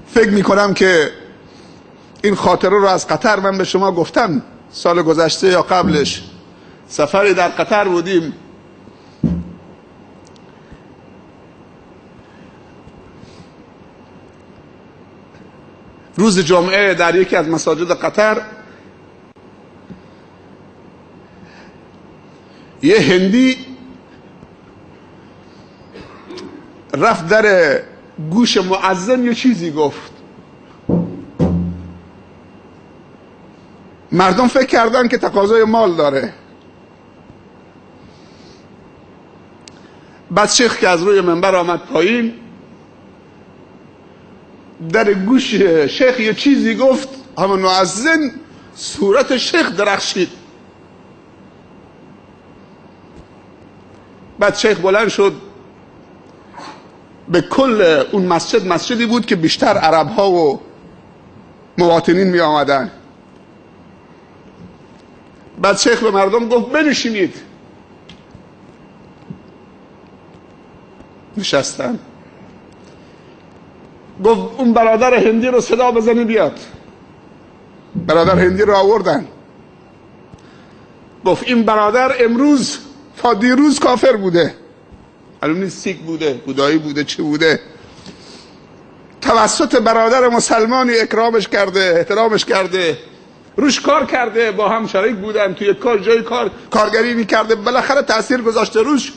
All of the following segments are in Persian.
فکر میکنم که این خاطره رو از قطر من به شما گفتم. سال گذشته یا قبلش سفری در قطر بودیم. روز جمعه در یکی از مساجد قطر یه هندی رفت در گوش مؤذن یه چیزی گفت. مردم فکر کردن که تقاضای مال داره. بعد شیخ که از روی منبر آمد پایین، در گوش شیخ یه چیزی گفت، همون مؤذن صورت شیخ درخشید. بعد شیخ بلند شد، به کل اون مسجد، مسجدی بود که بیشتر عرب ها و مواطنین می آمدن. بعد شیخ به مردم گفت بنشینید. نشستن. گفت اون برادر هندی رو صدا بزنی بیاد. برادر هندی رو آوردن. گفت این برادر امروز تا دیروز کافر بوده، معلوم نیست سیک بوده، بودایی بوده، چه بوده. توسط برادر مسلمانی اکرامش کرده، احترامش کرده، روش کار کرده، با هم شریک بودن توی کار، جای کارگری میکرده، بالاخره تاثیر گذاشته روش،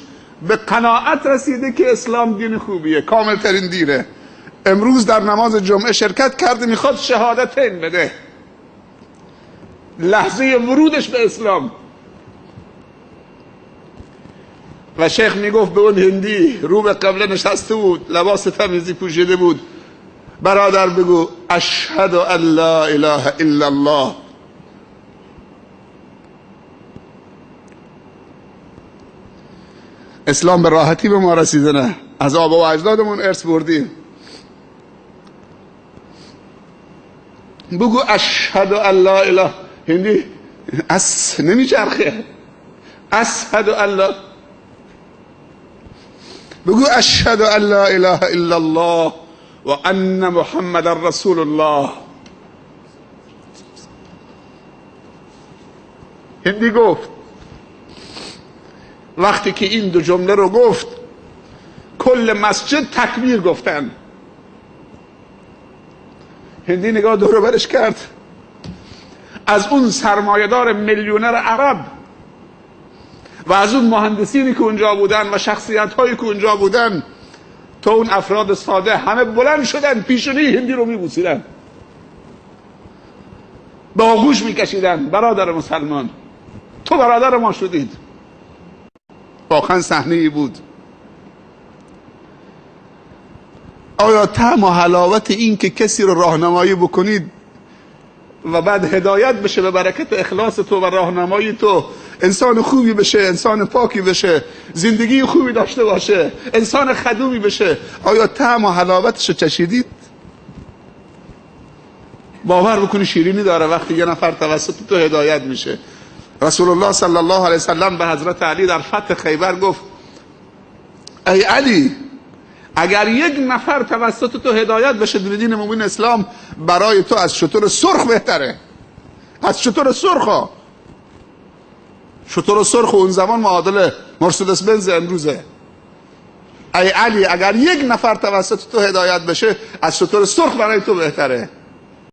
به قناعت رسیده که اسلام دین خوبیه، کامل ترین دینه. امروز در نماز جمعه شرکت کرده، میخواد شهادتین بده. لحظه ورودش به اسلام. و شیخ میگفت به اون هندی، رو به قبله نشسته بود، لباس تمیزی پوشیده بود، برادر بگو اشهد ان لا اله الا الله. اسلام به راحتی به ما رسیده نه، از آبا و اجدادمون ارث بردیم. بگو اشهد ان لا اله. هندی نمیچرخه. اشهد ان لا، بگو اشهد ان لا اله الا الله و ان محمد رسول الله. هندی گفت. وقتی که این دو جمله رو گفت، کل مسجد تکبیر گفتن. هندی نگاه دور و برش کرد، از اون سرمایه‌دار میلیونر عرب و از اون مهندسینی که اونجا بودن و شخصیت‌هایی که اونجا بودن تا اون افراد ساده، همه بلند شدن، پیشونی هندی رو میبوسیدن، به آغوش میکشیدن. برادر مسلمان، تو برادر ما شدید. واقعا صحنه‌ای بود. آیا طعم و حلاوت این که کسی رو راهنمایی بکنید و بعد هدایت بشه به برکت اخلاص تو و راهنمایی تو، انسان خوبی بشه، انسان پاکی بشه، زندگی خوبی داشته باشه، انسان خدومی بشه، آیا طعم و حلاوتش چشیدید؟ باور بکنی شیرینی داره وقتی یه نفر توسط تو هدایت میشه. رسول الله صلی الله علیه وسلم به حضرت علی در فتح خیبر گفت ای علی، اگر یک نفر توسط تو هدایت بشه به دین مبین اسلام، برای تو از شتر سرخ بهتره. از شتر سرخ. شتر سرخ اون زمان معادل مرسدس بنز امروزه. ای علی، اگر یک نفر توسط تو هدایت بشه، از شتر سرخ برای تو بهتره.